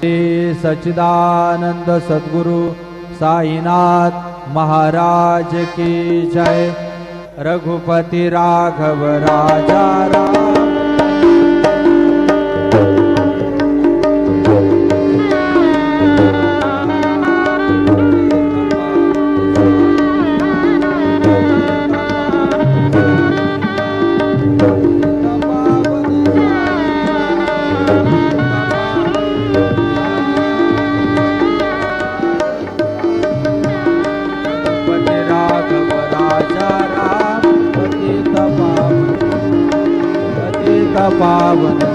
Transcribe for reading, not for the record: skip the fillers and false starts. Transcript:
सच्चिदानंद सद्गुरु साईनाथ महाराज की जय। रघुपति राघव राजा राम। पावन